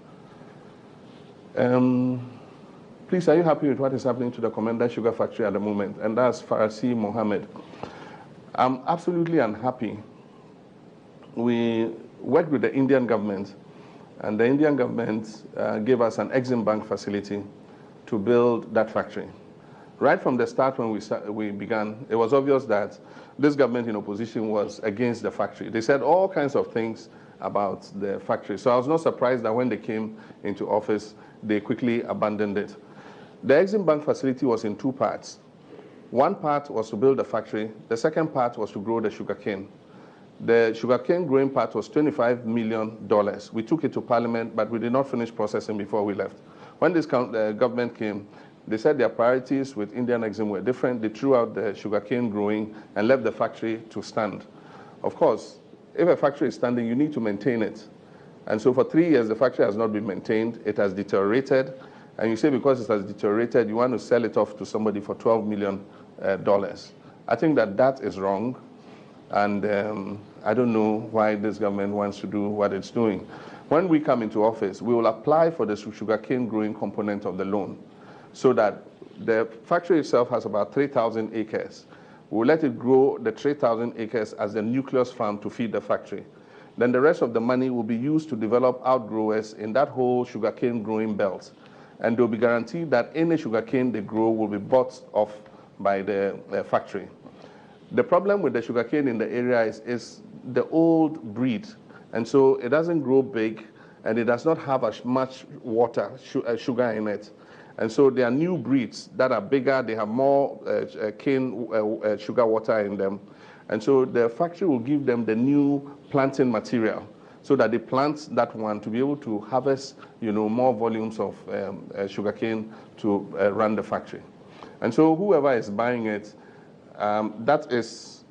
Please, are you happy with what is happening to the Commander Sugar Factory at the moment? And that's Farasi Mohammed. I'm absolutely unhappy. We worked with the Indian government, and the Indian government gave us an Exim Bank facility to build that factory. Right from the start when we began, it was obvious that this government in opposition was against the factory. They said all kinds of things about the factory. So I was not surprised that when they came into office, they quickly abandoned it. The Exim Bank facility was in 2 parts. 1 part was to build the factory. The second part was to grow the sugarcane. The sugarcane growing part was $25 million. We took it to Parliament, but we did not finish processing before we left. When this government came, they said their priorities with Indian Exim were different. They threw out the sugarcane growing and left the factory to stand. Of course, if a factory is standing, you need to maintain it. And so for 3 years, the factory has not been maintained. It has deteriorated. And you say because it has deteriorated, you want to sell it off to somebody for $12 million. I think that that is wrong. And I don't know why this government wants to do what it's doing. When we come into office, we will apply for the sugarcane growing component of the loan so that the factory itself has about 3,000 acres. We'll let it grow the 3,000 acres as the nucleus farm to feed the factory. Then the rest of the money will be used to develop outgrowers in that whole sugarcane growing belt. And they'll be guaranteed that any sugarcane they grow will be bought off by the factory. The problem with the sugarcane in the area is the old breed. And so it doesn't grow big, and it does not have as much water, sugar in it. And so there are new breeds that are bigger, they have more cane sugar water in them. And so the factory will give them the new planting material so that they plant that one to be able to harvest, more volumes of sugarcane to run the factory. And so whoever is buying it, that is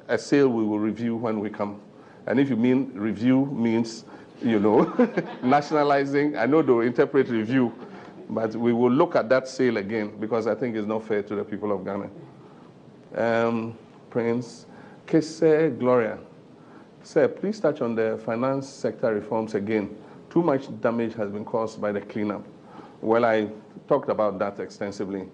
a sale we will review when we come. And if you mean review means, nationalizing, I know they'll interpret review, but we will look at that sale again because I think it's not fair to the people of Ghana. Prince Kese Gloria. Sir, please touch on the finance sector reforms again. Too much damage has been caused by the cleanup. Well, I talked about that extensively.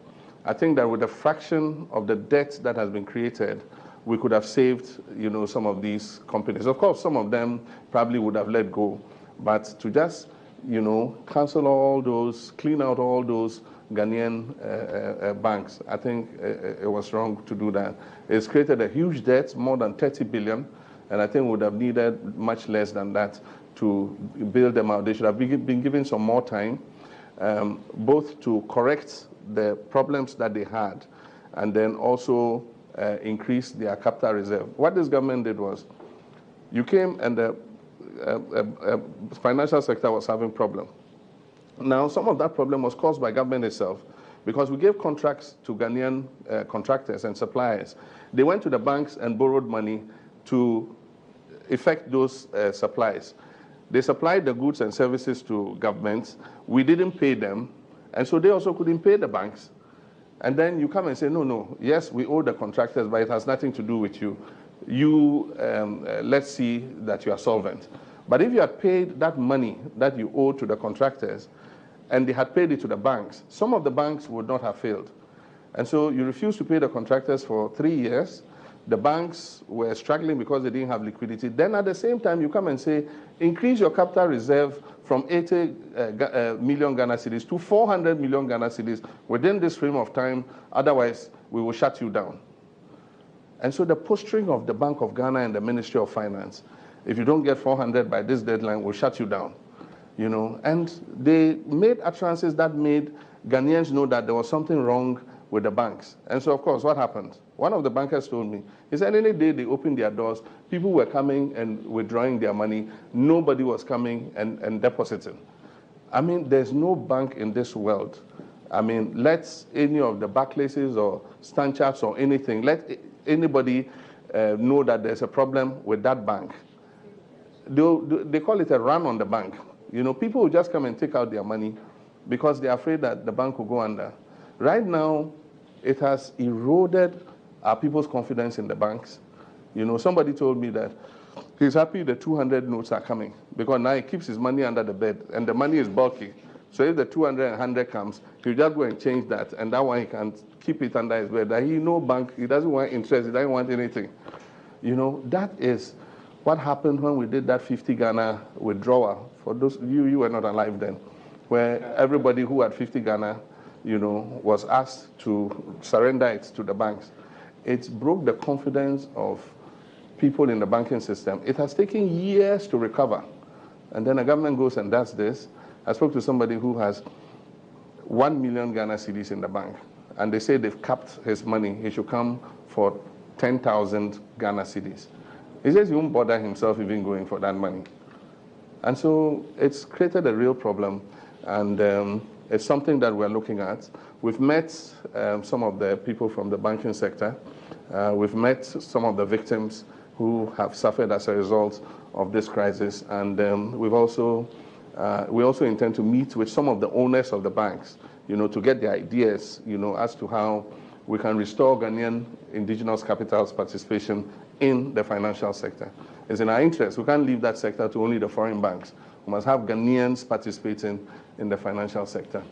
I think that with a fraction of the debt that has been created, we could have saved, some of these companies. Of course, some of them probably would have let go, but to just, cancel all those, clean out all those Ghanaian banks, I think it was wrong to do that. It's created a huge debt, more than 30 billion, And I think we would have needed much less than that to build them out. They should have been given some more time, both to correct the problems that they had and then also increase their capital reserve. What this government did was, you came and the financial sector was having problems. Now, some of that problem was caused by government itself, because we gave contracts to Ghanaian contractors and suppliers. They went to the banks and borrowed money to effect those supplies. They supplied the goods and services to governments. We didn't pay them, and so they also couldn't pay the banks. And then you come and say, no, yes, we owe the contractors, but it has nothing to do with you. Let's see that you are solvent. But if you had paid that money that you owe to the contractors, and they had paid it to the banks, some of the banks would not have failed. And so you refused to pay the contractors for 3 years. The banks were struggling because they didn't have liquidity. Then at the same time, you come and say, increase your capital reserve from 80 million Ghana cedis to 400 million Ghana cedis within this frame of time. Otherwise, we will shut you down. And so the posturing of the Bank of Ghana and the Ministry of Finance, if you don't get 400 by this deadline, we'll shut you down. You know, and they made utterances that made Ghanaians know that there was something wrong with the banks. And so, of course, what happened? One of the bankers told me, he said any day they opened their doors, people were coming and withdrawing their money. Nobody was coming and depositing. I mean, there's no bank in this world. I mean, let any of the Barclays or Stanchaps or anything, let anybody know that there's a problem with that bank. They call it a run on the bank. You know, people will just come and take out their money because they're afraid that the bank will go under. Right now, it has eroded our people's confidence in the banks. You know, somebody told me that he's happy the 200 notes are coming because now he keeps his money under the bed and the money is bulky. So if the 200 and 100 comes, he'll just go and change that, and that one he can keep it under his bed. That he no bank, he doesn't want interest, he doesn't want anything. You know, that is what happened when we did that 50 Ghana withdrawal. For those you were not alive then, where everybody who had 50 Ghana, you know, was asked to surrender it to the banks. It broke the confidence of people in the banking system. It has taken years to recover. And then the government goes and does this. I spoke to somebody who has 1 million Ghana cedis in the bank, and they say they've capped his money. He should come for 10,000 Ghana cedis. He says he won't bother himself even going for that money. And so it's created a real problem, and it's something that we're looking at. We've met some of the people from the banking sector. We've met some of the victims who have suffered as a result of this crisis, and we also intend to meet with some of the owners of the banks, you know, to get their ideas, you know, as to how we can restore Ghanaian indigenous capital's participation in the financial sector. It's in our interest. We can't leave that sector to only the foreign banks. We must have Ghanaians participating in the financial sector.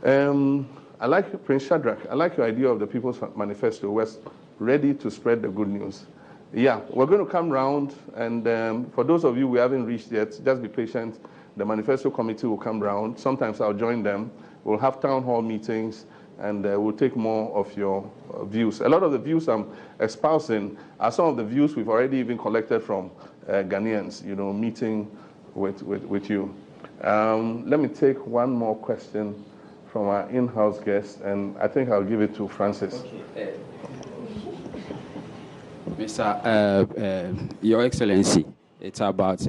I like Prince Shadrach. I like your idea of the People's Manifesto. We're ready to spread the good news. Yeah, we're going to come round, and for those of you we haven't reached yet, just be patient. The Manifesto Committee will come round. Sometimes I'll join them. We'll have town hall meetings, and we'll take more of your views. A lot of the views I'm espousing are some of the views we've already even collected from Ghanaians, you know, meeting with you. Let me take one more question from our in-house guest, and I think I'll give it to Francis. Okay. Mr. Your Excellency, it's about,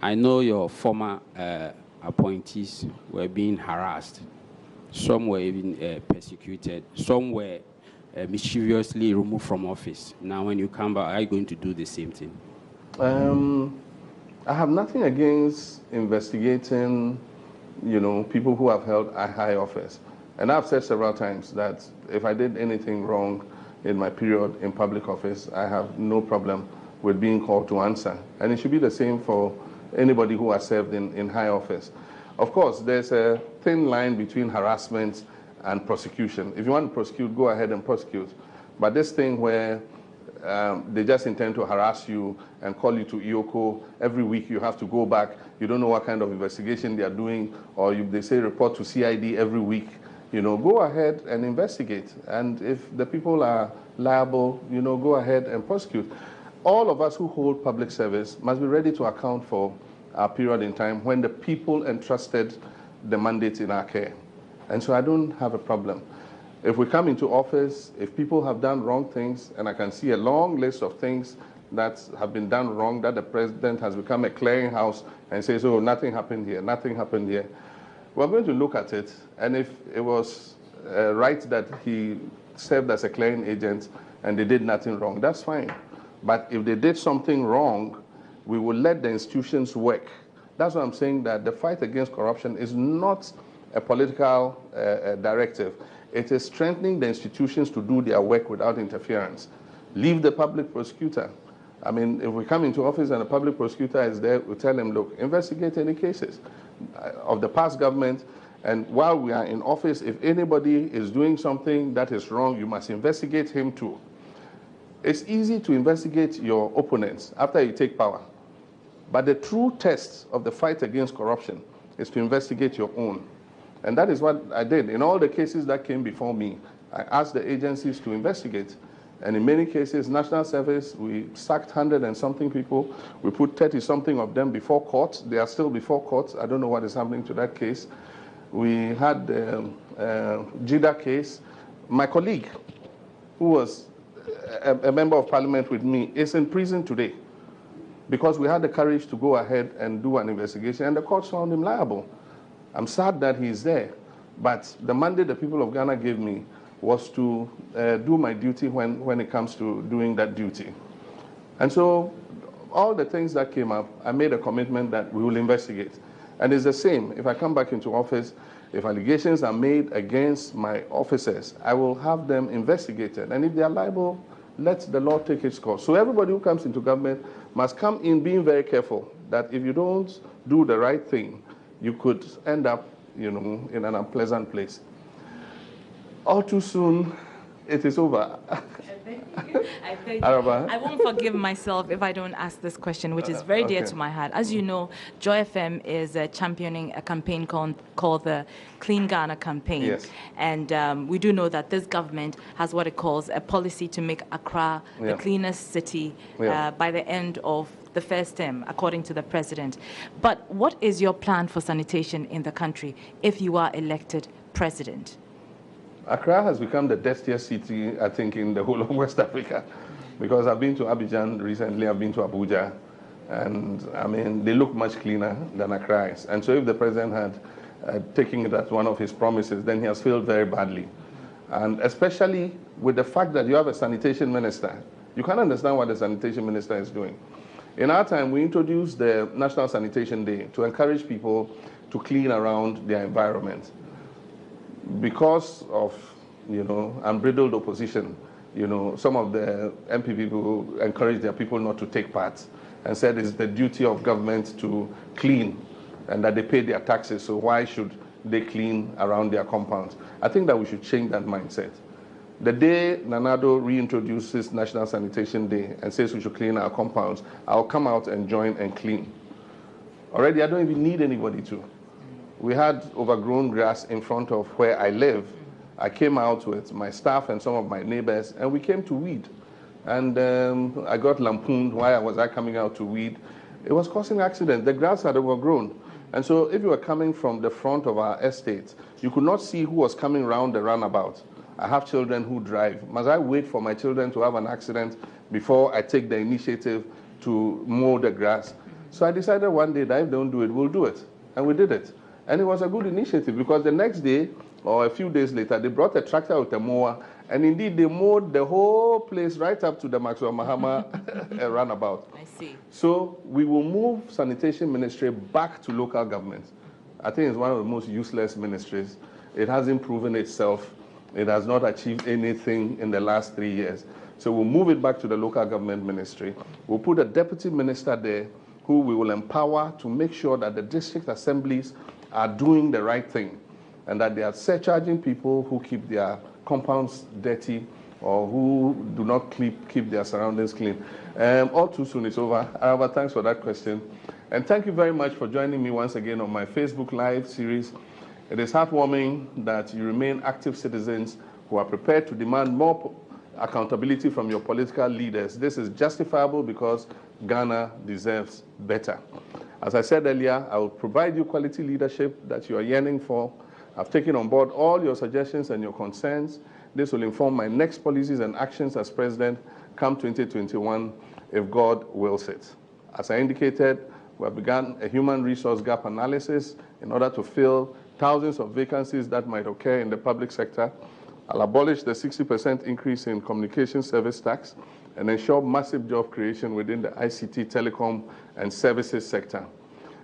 I know your former appointees were being harassed. Some were even persecuted. Some were mischievously removed from office. Now, when you come back, are you going to do the same thing? I have nothing against investigating, you know, people who have held a high office. And I've said several times that if I did anything wrong in my period in public office, I have no problem with being called to answer. And it should be the same for anybody who has served in high office. Of course, there's a thin line between harassment and prosecution. If you want to prosecute, go ahead and prosecute. But this thing where they just intend to harass you and call you to EOCO, every week you have to go back, you don't know what kind of investigation they are doing, or they say report to CID every week, you know, go ahead and investigate. And if the people are liable, you know, go ahead and prosecute. all of us who hold public service must be ready to account for our period in time when the people entrusted the mandate in our care. And so I don't have a problem. If we come into office, if people have done wrong things, and I can see a long list of things that have been done wrong, that the president has become a clearinghouse and says, oh, nothing happened here, nothing happened here. We're going to look at it, and if it was right that he served as a clearing agent and they did nothing wrong, that's fine. But if they did something wrong, we will let the institutions work. That's why I'm saying that the fight against corruption is not a political directive. It is strengthening the institutions to do their work without interference. Leave the public prosecutor. I mean, if we come into office and the public prosecutor is there, we tell him, look, investigate any cases of the past government. And while we are in office, if anybody is doing something that is wrong, you must investigate him too. It's easy to investigate your opponents after you take power. But the true test of the fight against corruption is to investigate your own. And that is what I did. In all the cases that came before me, I asked the agencies to investigate. And in many cases, National Service, we sacked 100 and something people. We put 30 something of them before court. They are still before court. I don't know what is happening to that case. We had the JIDA case. My colleague, who was a member of parliament with me, is in prison today because we had the courage to go ahead and do an investigation, and the court found him liable. I'm sad that he's there, but the mandate the people of Ghana gave me was to do my duty when it comes to doing that duty. And so all the things that came up, I made a commitment that we will investigate. And it's the same. If I come back into office, if allegations are made against my officers, I will have them investigated. And if they are liable, let the law take its course. So everybody who comes into government must come in being very careful that if you don't do the right thing, you could end up, in an unpleasant place. All too soon, it is over. I think I won't forgive myself if I don't ask this question, which is very dear to my heart. As you know, Joy FM is championing a campaign called the Clean Ghana campaign. Yes. And we do know that this government has what it calls a policy to make Accra the cleanest city by the end of the first term, according to the president. But what is your plan for sanitation in the country if you are elected president? Accra has become the dirtiest city, I think, in the whole of West Africa. Because I've been to Abidjan recently, I've been to Abuja, and I mean, they look much cleaner than Accra is. And so if the president had taken it as one of his promises, then he has failed very badly. And especially with the fact that you have a sanitation minister, you can't understand what the sanitation minister is doing. In our time, we introduced the National Sanitation Day to encourage people to clean around their environment. Because of, unbridled opposition, some of the MP people encouraged their people not to take part and said it's the duty of government to clean and that they pay their taxes, so why should they clean around their compounds? I think that we should change that mindset. The day Nanado reintroduces National Sanitation Day and says we should clean our compounds, I'll come out and join and clean. Already, I don't even need anybody to. We had overgrown grass in front of where I live. I came out with my staff and some of my neighbors, and we came to weed. And I got lampooned. Why was I coming out to weed? It was causing accidents. The grass had overgrown. And so if you were coming from the front of our estate, you could not see who was coming around the runabout. I have children who drive. Must I wait for my children to have an accident before I take the initiative to mow the grass? So I decided one day that if they don't do it, we'll do it. And we did it. And it was a good initiative because the next day, or a few days later, they brought a tractor with a mower, and indeed they mowed the whole place right up to the Maxwell Mahama runabout. I see. So we will move sanitation ministry back to local government. I think it's one of the most useless ministries. It hasn't proven itself. It has not achieved anything in the last 3 years. So we'll move it back to the local government ministry. We'll put a deputy minister there who we will empower to make sure that the district assemblies are doing the right thing and that they are surcharging people who keep their compounds dirty or who do not keep their surroundings clean. All too soon it's over. Araba, thanks for that question. And thank you very much for joining me once again on my Facebook Live series. It is heartwarming that you remain active citizens who are prepared to demand more accountability from your political leaders. This is justifiable because Ghana deserves better. As I said earlier, I will provide you quality leadership that you are yearning for. I've taken on board all your suggestions and your concerns. This will inform my next policies and actions as president come 2021, if God wills it. As I indicated, we have begun a human resource gap analysis in order to fill thousands of vacancies that might occur in the public sector. I'll abolish the 60% increase in communication service tax and ensure massive job creation within the ICT, telecom, and services sector.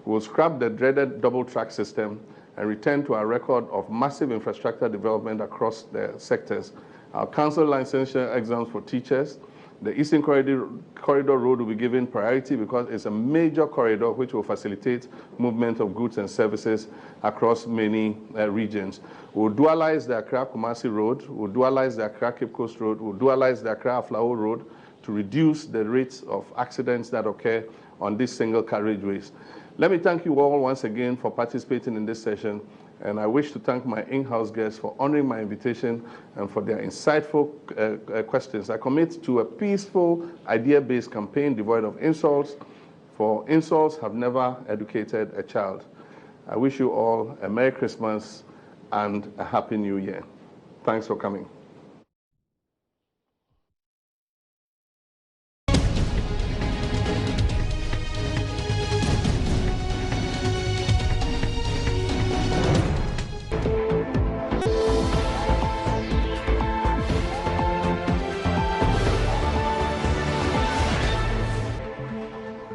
We'll scrap the dreaded double-track system and return to our record of massive infrastructure development across the sectors. I'll cancel licensure exams for teachers. The Eastern Corridor Road will be given priority because it's a major corridor which will facilitate movement of goods and services across many regions. We'll dualize the Accra-Kumasi Road, we'll dualize the Accra-Cape Coast Road, we'll dualize the Accra-Aflao Road to reduce the rates of accidents that occur on these single carriageways. Let me thank you all once again for participating in this session, and I wish to thank my in-house guests for honoring my invitation and for their insightful questions. I commit to a peaceful, idea-based campaign devoid of insults, for insults have never educated a child. I wish you all a Merry Christmas and a Happy New Year. Thanks for coming.